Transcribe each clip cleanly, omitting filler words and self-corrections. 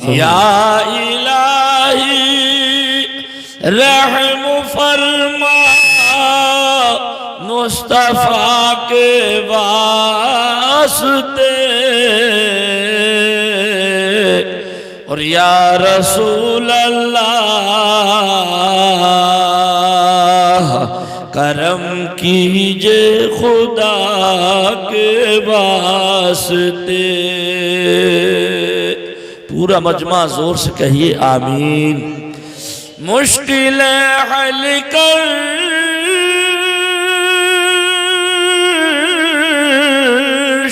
या इलाही रहम फरमा मुस्तफा के वास्ते, और या रसूल अल्लाह करम कीजिए खुदा के वास्ते। पूरा मजमा जोर से कहिए आमीन। मुश्किल हल कर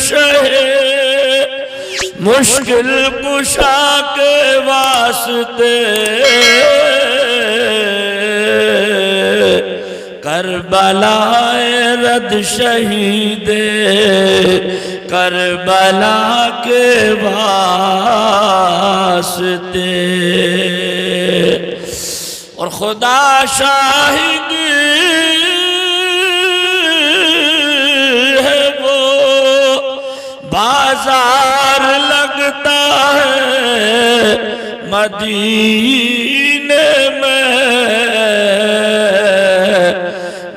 शहे मुश्किल कुशा के वास्ते, करबलाए रद शहीदे करबला के वास्ते, और खुदा शाहिद है वो बाजार लगता है मदीने में,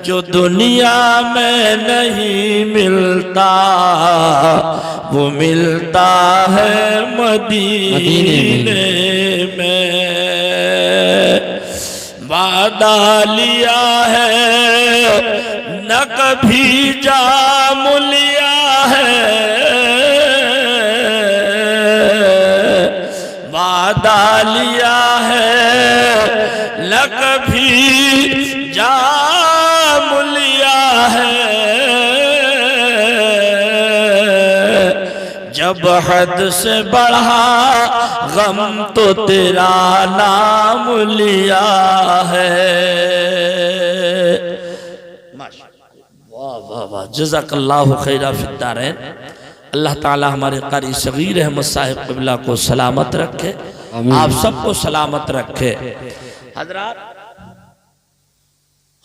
जो दुनिया में नहीं मिलता वो मिलता है मदीने में। वादा लिया है न कभी जाम लिया है, वादा लिया है न कभी जाम लिया है, जब हद से बढ़ा गम तो तेरा नाम लिया है। वाह वाह वाह, जज़ाकल्लाहु खैरा फिद्दारैन। अल्लाह ताला हमारे कारी सगीर अहमद साहिब क़िबला को सलामत रखे, आप सबको सलामत रखे। हज़रात,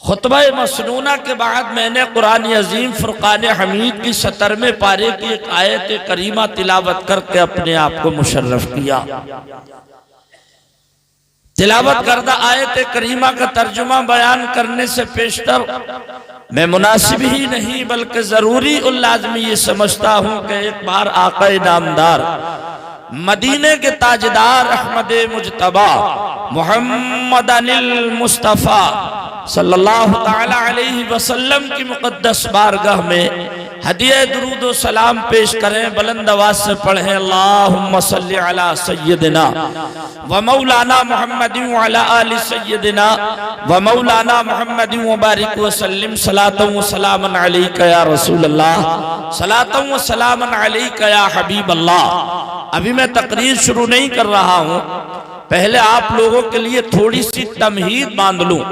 खुतबा मसनूना के बाद मैंने कुरान अजीम फुरकान हमीद की 17वें पारे की एक आयत करीमा तिलावत करके अपने आप को मुशर्रफ किया। तिलावत करदा आयत करीमा का तर्जुमा बयान करने से पेशतर मैं मुनासिब ही नहीं बल्कि जरूरी और लाजमी ये समझता हूँ कि एक बार आक़ाए नामदार मदीने के ताजदार अहमद मुजतबा मोहम्मद अनिल मुस्तफ़ा सल्लल्लाहु ताला अलैहि वसल्लम की मुक़द्दस बारगाह में हदिया दुरूद व सलाम पेश करें। बुलंद आवाज से पढ़ें अल्लाहुम्मा सल्लि अला सय्यदिना व मौलाना मुहम्मदिन व अला आलि सय्यदिना व मौलाना मुहम्मदिन व बारिक व सल्लिम सलातन व सलामन अलैका या रसूल अल्लाह, सलातन व सलामन अलैका या हबीब अल्लाह। अभी मैं तकरीर शुरू नहीं कर रहा हूँ, पहले आप लोगों के लिए थोड़ी सी तमहीद बांध लूं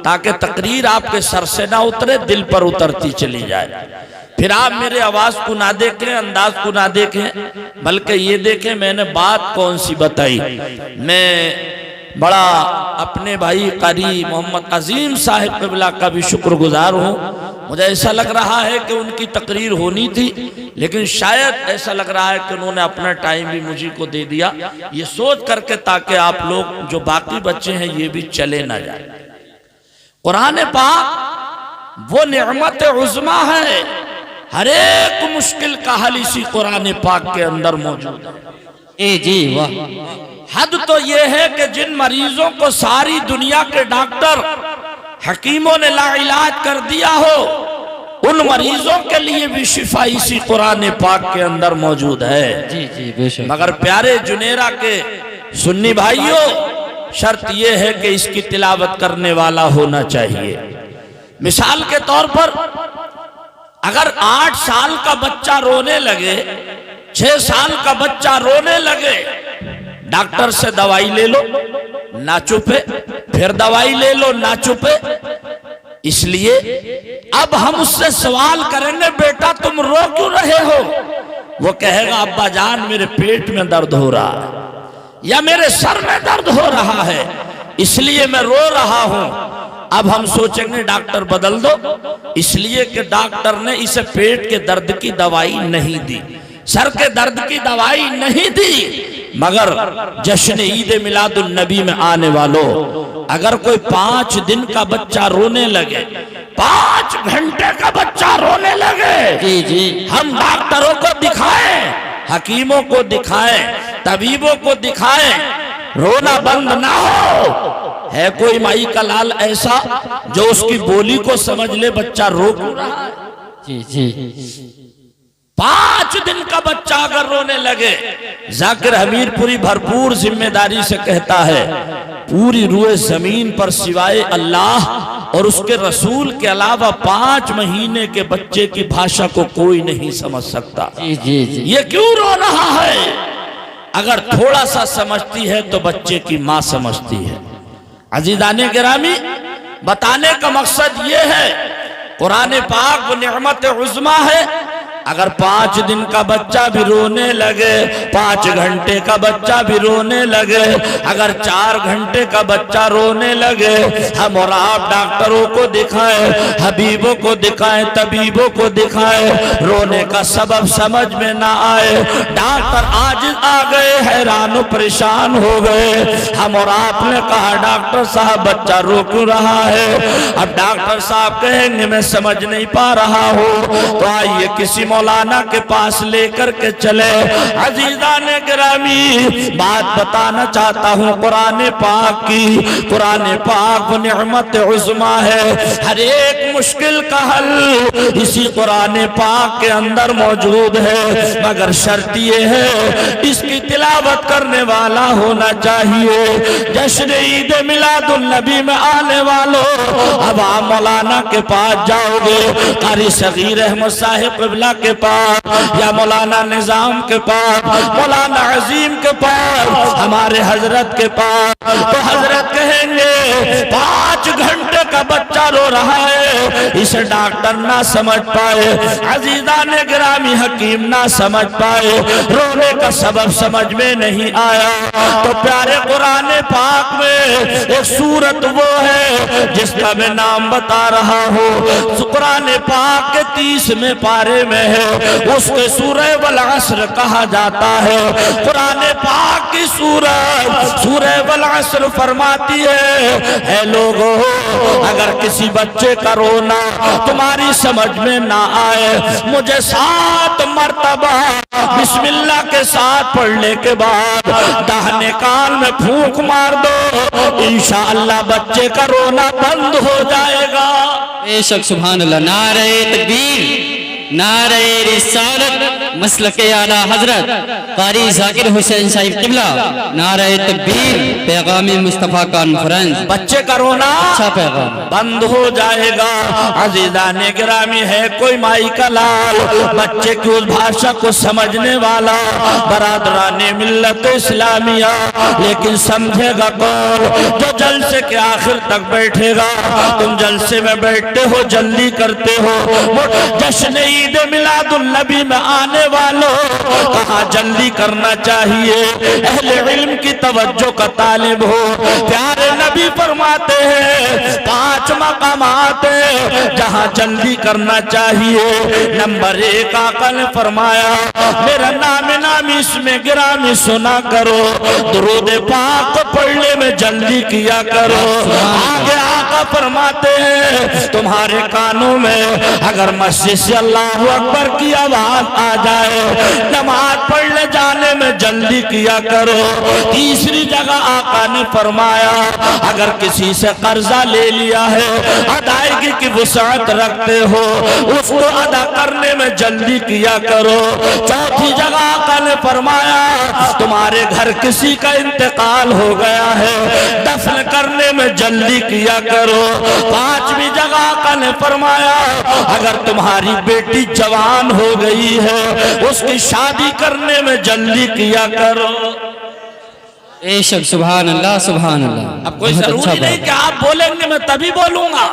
ताकि तकरीर आपके सर से ना उतरे, दिल पर उतरती चली जाए। फिर आप मेरे आवाज को ना देखें, अंदाज को ना देखें, बल्कि ये देखें मैंने बात कौन सी बताई। मैं बड़ा अपने भाई कारी मोहम्मद अजीम साहिब क़िबला का भी शुक्रगुजार हूँ। मुझे ऐसा लग रहा है कि उनकी तकरीर होनी थी, लेकिन शायद ऐसा लग रहा है कि उन्होंने अपना टाइम भी मुझी को दे दिया, ये सोच करके ताकि आप लोग जो बाकी बच्चे हैं ये भी चले ना जाए। कुरान पाक वो नेमत उज़्मा है, हर एक मुश्किल का हल इसी कुरान पाक के अंदर मौजूद है। जी वाह। हद तो ये है कि जिन मरीजों को सारी दुनिया के डॉक्टर हकीमों ने लाइलाज कर दिया हो, उन मरीजों के लिए भी शिफा इसी कुरान पाक के अंदर मौजूद है। जी जी बेशक। मगर प्यारे जुनेरा के सुन्नी भाइयों, शर्त यह है कि इसकी तिलावत करने वाला होना चाहिए। मिसाल के तौर पर अगर 8 साल का बच्चा रोने लगे, 6 साल का बच्चा रोने लगे, डॉक्टर से दवाई ले लो ना चुपे, फिर दवाई ले लो ना चुपे। इसलिए अब हम उससे सवाल करेंगे, बेटा तुम रो क्यों रहे हो? वो कहेगा अब्बा जान मेरे पेट में दर्द हो रहा है या मेरे सर में दर्द हो रहा है, इसलिए मैं रो रहा हूं। अब हम सोचेंगे डॉक्टर बदल दो, इसलिए कि डॉक्टर ने इसे पेट के दर्द की दवाई नहीं दी, सर के दर्द की दवाई नहीं दी, मगर जश्न ईद मिलादुन नबी में आने वालों, अगर कोई 5 दिन का बच्चा रोने लगे, 5 घंटे का बच्चा रोने लगे, जी जी, हम डॉक्टरों को दिखाएं, हकीमों को दिखाएं, तबीबों को दिखाएं, रोना बंद ना हो। है कोई माई का लाल ऐसा जो उसकी बोली को समझ ले बच्चा रो क्यों रहा है? जी जी, 5 दिन का बच्चा अगर रोने लगे, जाकिर हमीरपुरी भरपूर जिम्मेदारी से कहता है, पूरी रूए जमीन पर सिवाय अल्लाह और उसके रसूल के अलावा 5 महीने के बच्चे की भाषा को कोई नहीं समझ सकता। जी जी जी, ये क्यों रो रहा है? अगर थोड़ा सा समझती है तो बच्चे की माँ समझती है। अजीज़ाने गिरामी, बताने का मकसद ये है, कुरान पाक वो निअमत उज़्मा है। अगर 5 दिन का बच्चा भी रोने लगे, 5 घंटे का बच्चा भी रोने लगे, अगर 4 घंटे का बच्चा रोने लगे, हम और आप डॉक्टरों को दिखाएं, हबीबों को दिखाएं, तबीबों को दिखाएं, रोने का सबब समझ में ना आए, डॉक्टर आज आ गए, हैरान परेशान हो गए। हम और आपने कहा डॉक्टर साहब बच्चा रो क्यों रहा है? अब डॉक्टर साहब कहेंगे मैं समझ नहीं पा रहा हूँ, तो आइए किसी मौलाना के पास लेकर के चले। अजीज़ाने गिरामी, बात बताना चाहता हूँ कुरान पाक की। कुरान पाक वो निअमत उज़्मा है, हर एक मुश्किल का हल इसी कुरान पाक के अंदर मौजूद है, मगर शर्त ये है इसकी तिलावत करने वाला होना चाहिए। जश्न ईद मिलादुन नबी में आने वालों, अब आप मौलाना के पास जाओगे, कारी सगीर अहमद साहिब क़िबला के पास या मौलाना निजाम के पास, मौलाना अजीम के पास, हमारे हजरत के पास, तो हजरत कहेंगे 5 घंटे का बच्चा रो रहा है, इसे डॉक्टर ना समझ पाए, अजीज़ाने गिरामी हकीम ना समझ पाए, रोने का सबब समझ में नहीं आया, तो प्यारे कुरान पाक में एक सूरत वो है जिसका मैं नाम बता रहा हूँ। कुरान पाक के 30वें पारे में है, उसके सूरह वल अस्र कहा जाता है। कुरान पाक की सूरह वल अस्र फरमाती है लोगों, अगर किसी बच्चे का रोना तुम्हारी समझ में ना आए, मुझे 7 मर्तबा बिस्मिल्लाह के साथ पढ़ने के बाद दाहिने कान में फूंक मार दो, इंशाअल्लाह बच्चे का रोना बंद हो जाएगा। बेशक सुभान अल्लाह। नारे तकबीर, नारे रिसालत, मसलके आला हजरत कारी जाकिर हुसैन साहिब क़िबला, नारे तकबीर, पैगाम मुस्तफ़ा कॉन्फ्रेंस। बच्चे का रोना अच्छा पैगाम बंद हो जाएगा। अज़ीज़ाने गिरामी, है कोई माई का लाल बच्चे की उस भाषा को समझने वाला, बरादराने मिल्लत इस्लामिया, लेकिन समझेगा कौन? जो जलसे के आखिर तक बैठेगा। तुम जलसे में बैठते हो, जल्दी करते हो, जश्न ईद मिलादुन नबी में आने वालों, कहाँ जल्दी करना चाहिए। अहले इल्म की तवज्जो का तालिब हो, प्यारे नबी फरमाते हैं 5 मकामात जहाँ जल्दी करना चाहिए। नंबर 1 आका ने फरमाया, मेरा नाम इसमें गिरामी सुना करो, दुरूद पाक को पढ़ने में जल्दी किया करो। आगे आका फरमाते हैं तुम्हारे कानों में अगर मस्जिद से अल्लाह अकबर की आवाज आ जाए, नमाज पढ़ने जाने में जल्दी किया करो। तीसरी जगह आका ने फरमाया, अगर किसी से कर्जा ले लिया है, अदायगी की वुसाअत रखते हो, उसको अदा करने में जल्दी किया करो। चौथी जगह आका ने फरमाया, तुम्हारे घर किसी का इंतकाल हो गया है, दफन करने में जल्दी किया करो। 5वीं जगह आका ने फरमाया, अगर तुम्हारी बेटी जवान हो गई है, उसकी शादी करने में जल्दी किया करो। बेशक सुभान अल्लाह, सुभान अल्लाह। अब कोई जरूरी नहीं कि आप बोलेंगे मैं तभी बोलूंगा,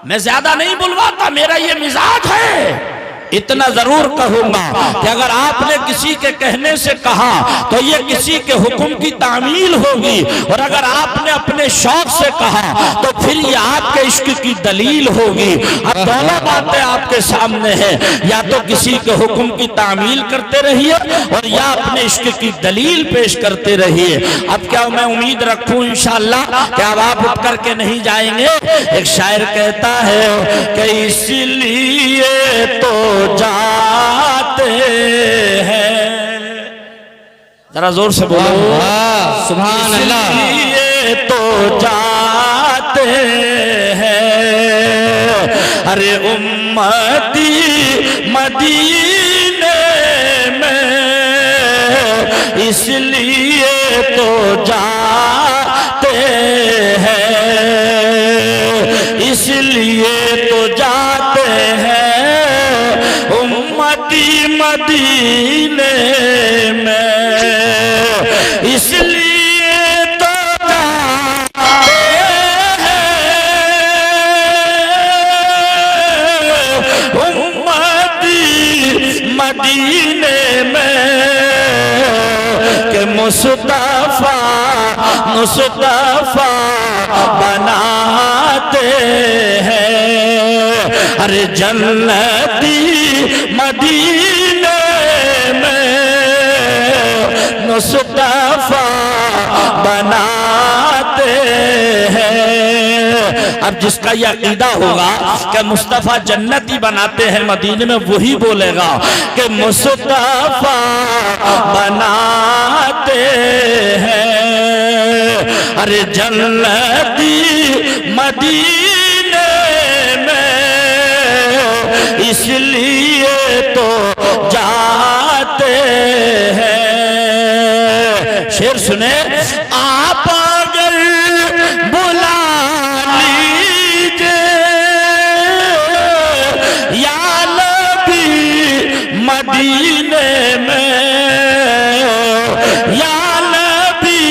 मैं ज्यादा नहीं बुलवाता, मेरा ये मिजाज है। इतना जरूर कहूंगा कि अगर आपने किसी के कहने से कहा तो ये किसी के हुक्म की तामील होगी, और अगर आपने अपने शौक से कहा तो फिर ये आपके इश्क की दलील होगी। अब दोनों बातें आपके सामने है, या तो किसी के हुक्म की तामील करते रहिए और या अपने इश्क की दलील पेश करते रहिए। अब क्या मैं उम्मीद रखूं इंशाअल्लाह कि अब आप उठ करके नहीं जाएंगे। एक शायर कहता है कि इसलिए तो जाते हैं, जरा जोर से बोलो, सुभान अल्लाह, इसलिए तो जाते हैं, अरे उम्मती मदीने में, इसलिए तो जाते हैं, इसलिए तो जाते हैं उम्मती मदीने में, इसलिए तो जाते हैं उम्मती मदीने में, के मुस्तफा मुस्तफा बनाते हैं, अरे जन्नती मदीने में मुस्तफा बनाते हैं। अब जिसका यह अकीदा होगा कि मुस्तफा जन्नती बनाते हैं मदीने में, वही बोलेगा कि मुस्तफा बनाते हैं, अरे जन्नती मदीने में, इसलिए तो जाते हैं। शेर सुने, आप अगर बुला लीजिए या नबी मदीने में, या नबी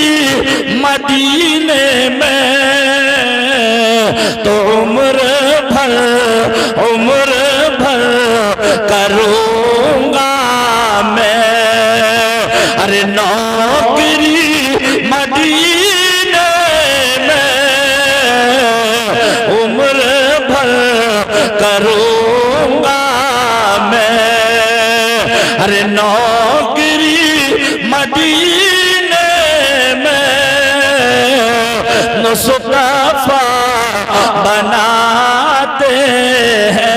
मदीने में, तो उम्र भर करूंगा मैं, अरे नौकरी मदीने में, उम्र भर करूंगा मैं, अरे नौकरी मदीने में, मुस्तफा बनाते हैं।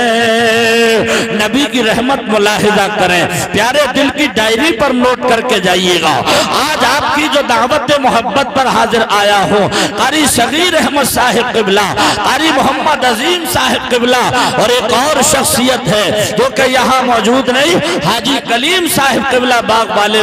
नबी की रहमत मुलाहिजा करें, प्यारे दिल की डायरी पर नोट करके जाइएगा। आज आपकी जो दावत मोहब्बत पर हाजिर आया हूँ, कारी सगीर अहमद साहिब किबला, कारी मोहम्मद अजीम साहिब किबला, और एक और शख्सियत है जो कि यहाँ मौजूद नहीं, हाजी कलीम साहिब किबला बाग वाले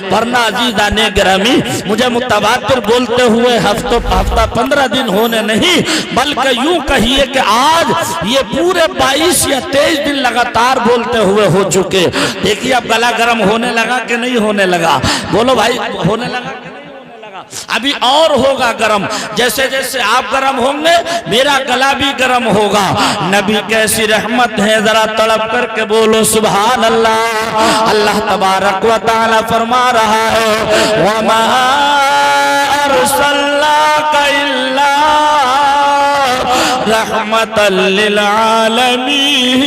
वरना अजीज़ाने गिरामी, मुझे मुतवातिर बोलते हुए हफ्ता 15 दिन होने नहीं, बल्कि यूं कहिए कि आज ये पूरे 22 या 23 दिन लगातार बोलते हुए हो चुके। देखिए अब गला गर्म होने लगा कि नहीं होने लगा? बोलो भाई, होने लगा कि नहीं होने लगा? अभी और होगा गर्म, जैसे जैसे आप गर्म होंगे मेरा गला भी गर्म होगा। नबी कैसी रहमत है, जरा तड़प करके बोलो सुभान अल्लाह। अल्लाह तबारक व तआला फरमा रहा है, वमा अरसलनाका इल्ला रहमतल लिल आलमीन।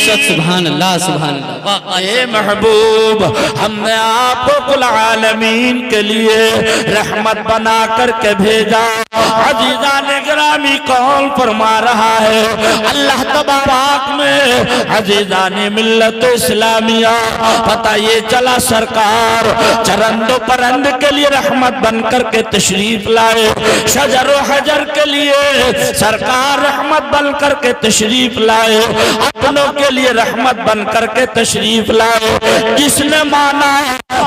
सुभान अल्लाह, सुभान अल्लाह। ए महबूब, हमने आपको कुल आलमीन के लिए रहमत बना करके भेजा। अजीज़ाने गिरामी कौन फरमा रहा है? अल्लाह तबारक में अजीज़ाने मिल्लत इस्लामिया, पता ये चला सरकार चरंदो परंद के लिए रहमत बन करके तशरीफ लाए, शजर हजर के लिए सरकार रहमत बन करके तशरीफ लाए, अपनों के लिए रहमत बन करके तशरीफ लाए। जिसने माना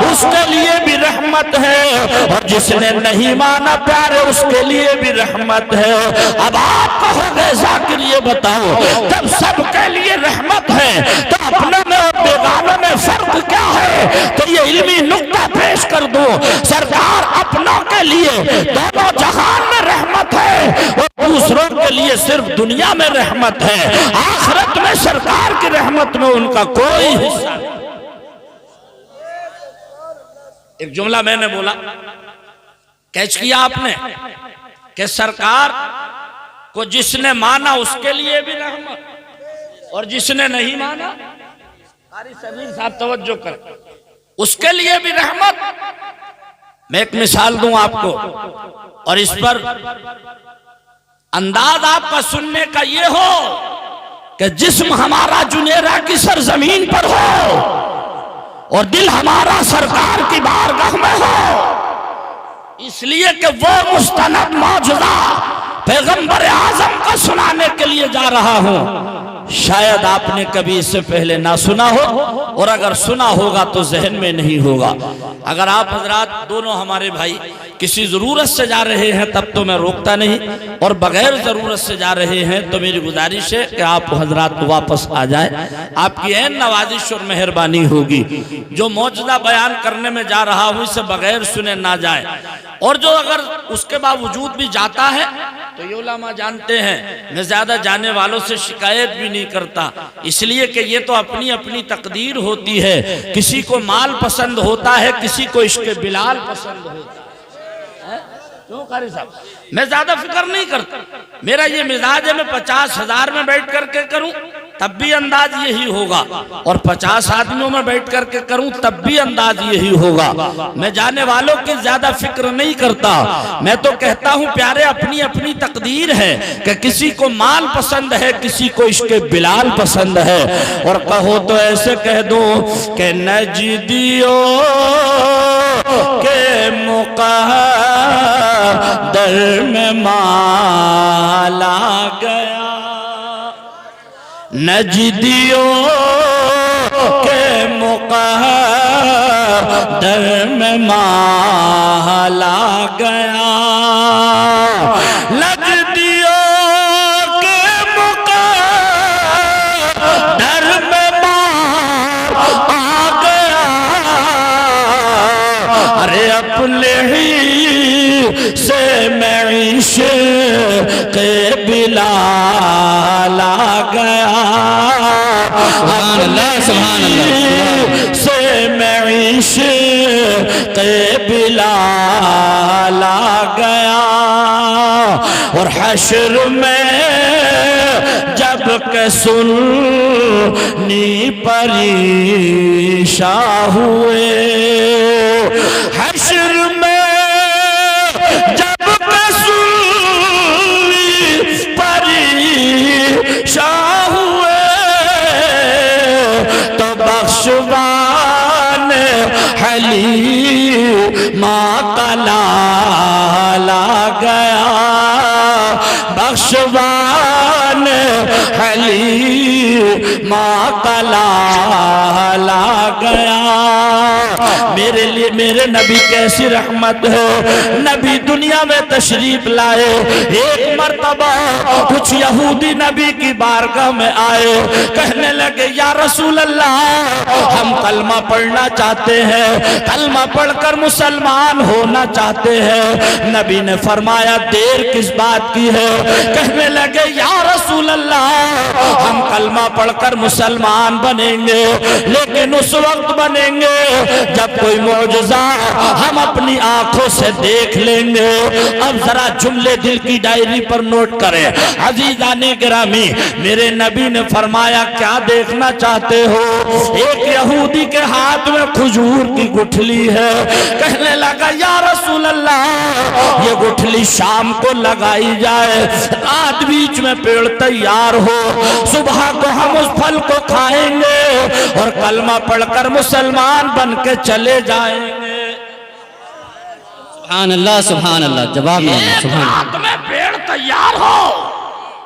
उसके लिए भी रहमत है, और जिसने नहीं माना प्यारे उसके लिए भी रहमत है। अब आप कहोगे जाकिर ये बताओ, जब सबके लिए रहमत है तो अपने में और बेगानों में फर्क क्या है? तो ये इल्मी नुक्ता पेश कर दो। सरकार अपनों के लिए दोनों जहान में रहमत है और दूसरों के के लिए सिर्फ दुनिया में रहमत है, आखिरत में सरकार की रहमत में उनका कोई हिस्सा नहीं। एक जुमला मैंने बोला, कैच किया आपने, कि सरकार को जिसने माना उसके लिए भी रहमत और जिसने नहीं माना, कारी सबीर साहब तवज्जो कर, उसके लिए भी रहमत। मैं एक मिसाल दूं आपको और इस पर अंदाज आपका सुनने का ये हो कि जिस्म हमारा जुनेरा की सरजमीन पर हो और दिल हमारा सरकार की बारगाह में हो, इसलिए कि वो मुस्तनद मौजूदा पैगंबर आजम का सुनाने के लिए जा रहा हूं। शायद आपने कभी इससे पहले ना सुना हो, और अगर सुना होगा तो जहन में नहीं होगा। अगर आप हजरात दोनों हमारे भाई किसी जरूरत से जा रहे हैं तब तो मैं रोकता नहीं, और बगैर जरूरत से जा रहे हैं तो मेरी गुजारिश है कि आप हजरात वापस आ जाए, आपकी ऐन नवाजिश और मेहरबानी होगी। जो मौजूदा बयान करने में जा रहा हूं इसे बगैर सुने ना जाए, और जो अगर उसके बावजूद भी जाता है तो ये उलमा जानते हैं मैं ज्यादा जाने वालों से शिकायत भी नहीं करता, इसलिए कि ये तो अपनी अपनी तकदीर होती है। किसी को माल पसंद होता है, किसी को इश्क़ बिलाल पसंद होता है। क्यों कारी साहब, मैं ज्यादा फिक्र नहीं करता, मेरा ये मिजाज है, मैं 50,000 में बैठ करके करूं तब भी अंदाज यही होगा, और 50 आदमियों में बैठ करके करूं तब भी अंदाज यही होगा। मैं जाने वालों की ज्यादा फिक्र नहीं करता, मैं तो कहता हूं प्यारे अपनी अपनी तकदीर है कि किसी को माल पसंद है, किसी को इश्क़ बिलाल पसंद है। और कहो तो ऐसे कह दो कि नजदियों के मुक़द्दर में माला गया, नजदियों के मुक़द्दर में माला गया, नजदियों के मुक़द्दर में माला आ गया। अरे अपने ही से मैं इश्क़ बिलाल आ गया, सुभान अल्लाह, सुभान अल्लाह, से मैं इश्क़ बिलाल आ गया। और हश्र में जब के सुन्नी परीशान हुए, हश्र में जब के सुन्नी परीशान हुए, तो बख्शवान हलीमा का लाला गया, बख्शवान हलीमा का लाला गया। मेरे लिए मेरे नबी कैसी रहमत है, नबी दुनिया में तशरीफ लाए। एक मर्तबा कुछ यहूदी नबी की बारगाह में आए, कहने लगे या रसूल अल्लाह हम कलमा पढ़ना चाहते हैं, कलमा पढ़कर मुसलमान होना चाहते हैं। नबी ने फरमाया देर किस बात की है, कहने लगे या रसूल अल्लाह हम कलमा पढ़कर मुसलमान बनेंगे, लेकिन उस वक्त बनेंगे जब कोई मौजज़ा हम अपनी आंखों से देख लेंगे। अब जरा जुमले दिल की डायरी पर नोट करें अज़ीज़ाने गिरामी, मेरे नबी ने फरमाया क्या देखना चाहते हो? एक यहूदी के हाथ में खजूर की गुठली है, कहने लगा या रसूल अल्लाह ये गुठली शाम को लगाई जाए, रात बीच में पेड़ तैयार हो, सुबह को हम उस फल को खाएंगे और कलमा पढ़कर मुसलमान बन के चले जाएंगे। सुभान अल्लाह, सुभान अल्लाह, जवाब नहीं, सुभान अल्लाह। रात में पेड़ तैयार हो,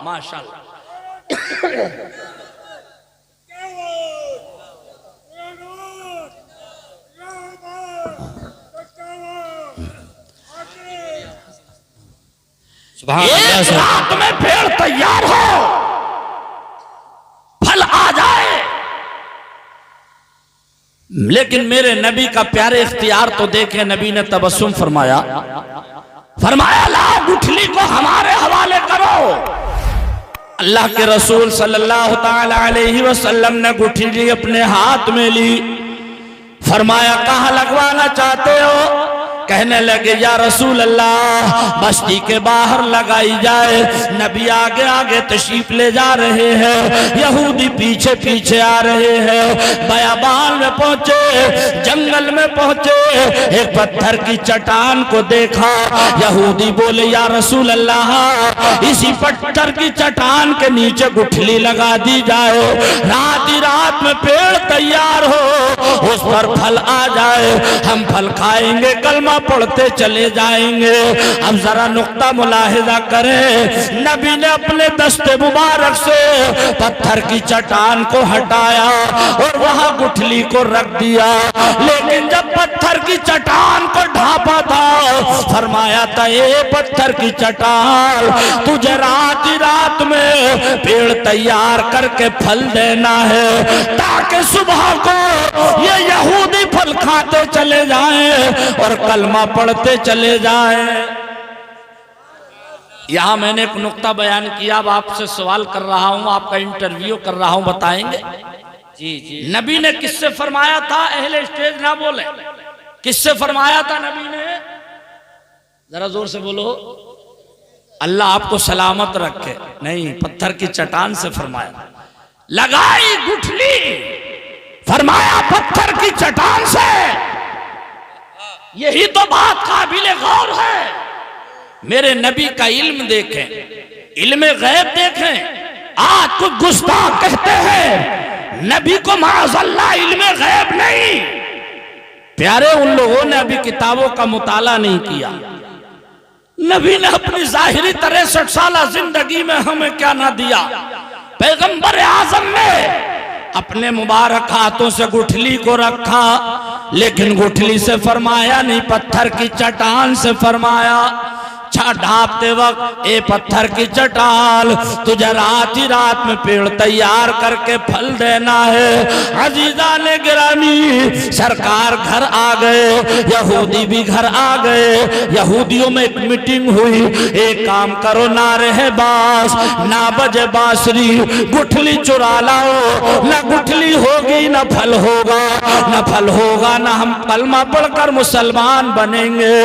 माशाअल्लाह। सुभान अल्लाह, एक रात में पेड़ तैयार हो, फल आ जाए, लेकिन मेरे नबी का प्यारे इख्तियार तो देखे। नबी ने तबस्सुम फरमाया, ला गुठली को हमारे हवाले करो। अल्लाह के रसूल सल्लल्लाहु ताला अलैहि वसल्लम ने गुठली अपने हाथ में ली, फरमाया कहाँ लगवाना चाहते हो? कहने लगे या रसूल अल्लाह बस्ती के बाहर लगाई जाए। नबी आगे आगे तशरीफ ले जा रहे हैं, यहूदी पीछे पीछे आ रहे हैं। बयाबान में पहुंचे, जंगल में पहुंचे, एक पत्थर की चट्टान को देखा। यहूदी बोले या रसूल अल्लाह इसी पत्थर की चट्टान के नीचे गुठली लगा दी जाए, रात ही रात में पेड़ तैयार हो, उस पर फल आ जाए, हम फल खाएंगे, कलमा पढ़ते चले जाएंगे। अब जरा नुक्ता मुलाहिजा करें, नबी ने अपने दस्ते मुबारक से पत्थर की चट्टान को हटाया और वहां गुठली को रख दिया। लेकिन जब पत्थर की चट्टान को ढांपा था, फरमाया था ये पत्थर की चट्टान तुझे रात ही रात में पेड़ तैयार करके फल देना है, ताकि सुबह को ये यहूदी फल खाते चले जाएं और कलमा पढ़ते चले जाएं। यहां मैंने एक नुक्ता बयान किया, अब आपसे सवाल कर रहा हूं, आपका इंटरव्यू कर रहा हूं, बताएंगे? जी जी। नबी ने किससे फरमाया था? अहले स्टेज ना बोले, किससे फरमाया था नबी ने? जरा जोर से बोलो। अल्लाह आपको सलामत रखे। नहीं, पत्थर की चट्टान से फरमाया। लगाई गुठली, फरमाया पत्थर की चट्टान से। यही तो बात काबिले गौर है। मेरे नबी का इल्म देखें, इल्म गैब देखें। आज कुछ गुस्ताख कहते हैं नबी को माज़अल्लाह इल्म गैब नहीं। प्यारे, उन लोगों ने अभी किताबों का मुताला नहीं किया। नबी ने अपनी जाहिरी 63 साल जिंदगी में हमें क्या ना दिया। पैगंबर आजम ने अपने मुबारक हाथों से गुठली को रखा, लेकिन गुठली से फरमाया नहीं, पत्थर की चट्टान से फरमाया। ढापते वक्त ए पत्थर की चट्टान तुझे रात ही रात में पेड़ तैयार करके फल देना है। अजीजा ने गिरामी सरकार घर आ गए, यहूदी भी घर आ गए। यहूदियों में एक मीटिंग हुई, एक काम करो, ना रहे बास, ना बजे बांसुरी, गुठली चुरा लाओ, ना गुठली होगी ना फल होगा, ना फल होगा ना हम कलमा पढ़कर मुसलमान बनेंगे।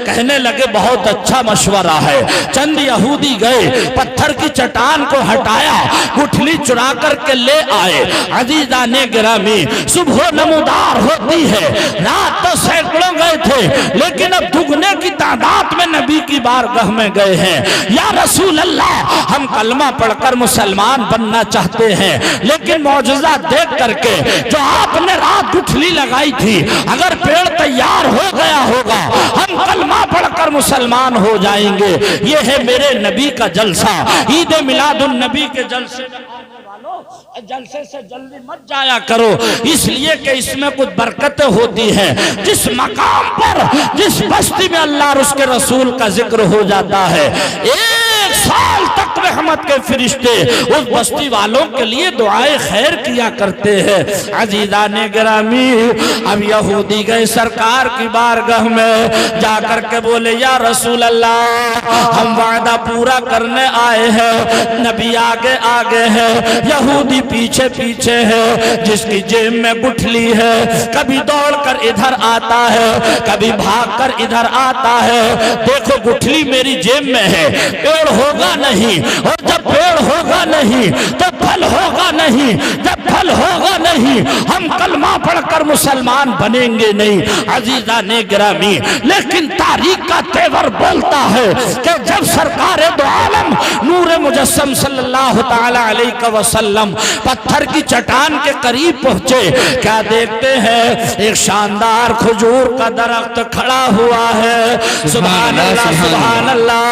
कहने लगे बहुत अच्छा मशवरा है। चंद यहूदी गए, पत्थर की चट्टान को हटाया, गुठली चुरा करके ले आए। अजीजा ने गिरामी, सुबह नमूदार होती है, रात तो सैकड़ों गए थे, लेकिन अब दुगने की तादाद में नबी की बारगाह में गए हैं। या रसूल अल्लाह, हम कलमा पढ़कर मुसलमान बनना चाहते हैं, लेकिन मौजूदा देख करके जो आपने रात गुठली लगाई थी, अगर पेड़ तैयार हो गया होगा, हम कलमा पढ़कर मुसलमान हो जाएंगे। ये है मेरे नबी का जलसा। ईद मिलादुन नबी के जलसे में आने वालों, जलसे से जल्दी मत जाया करो, इसलिए कि इसमें कुछ बरकतें होती हैं। जिस मकाम पर, जिस बस्ती में अल्लाह और उसके रसूल का जिक्र हो जाता है, 1 साल तक रहमत के फरिश्ते उस बस्ती वालों के लिए दुआए खैर किया करते हैं। अजीजा ने गिरामी, अब यहूदी गए सरकार की बारगाह में, जाकर के बोले या रसूल अल्लाह, हम वादा पूरा करने आए हैं। नबी आगे आगे है, यहूदी पीछे पीछे है। जिसकी जेब में गुठली है, कभी दौड़कर इधर आता है, कभी भागकर इधर आता है। देखो गुठली मेरी जेब में है, पेड़ होगा नहीं, और जब पेड़ होगा नहीं तो फल होगा नहीं, जब फल होगा नहीं हम कलमा पढ़कर मुसलमान बनेंगे नहीं। अजीजा ने गिरामी, लेकिन तारीख का तेवर बोलता है कि जब सरकार दो आलम नूर मुजस्सम सल्लल्लाहु ताला अलैहि वसल्लम पत्थर की चट्टान के करीब पहुंचे, क्या देखते हैं? एक शानदार खजूर का दरख्त खड़ा हुआ है। सुभान अल्लाह, सुभान अल्लाह।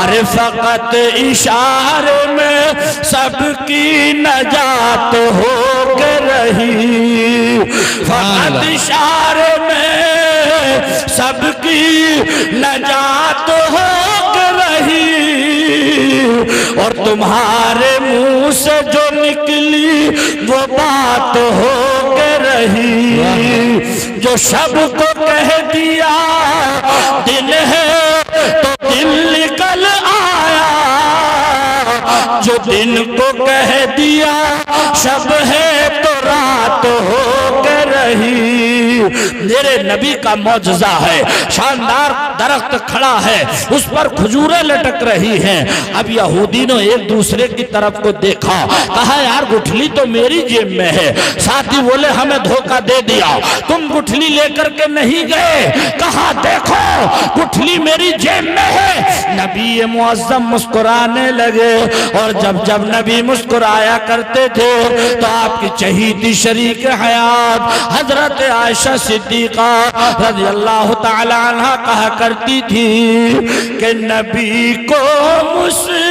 अरे फकत इशारे में सबकी नजात हो के रही, फकत इशारे में सबकी नजात हो के रही, और तुम्हारे मुंह से जो निकली वो बात हो के रही। जो शब को कह दिया दिन है तो दिल निकल आया, जो दिन को कह दिया शब है तो रात हो के रही। मेरे नबी का मौजज़ा है, शानदार दरख्त खड़ा है, उस पर खजूरें लटक रही हैं। अब यहूदी ने एक दूसरे की तरफ को देखा, कहा यार गुठली तो मेरी जेब में है। साथी बोले हमें धोखा दे दिया, तुम गुठली लेकर के नहीं गए। कहा देखो गुठली मेरी जेब में है। नबी मुअज़्ज़म मुस्कुराने लगे, और जब जब नबी मुस्कुराया करते थे तो आपकी चहीती शरीक हयात हजरत आयशा सिद्दीक़ा रज़ियल्लाहु ताला अन्हा कहा करती थी कि नबी को मुस्कुराने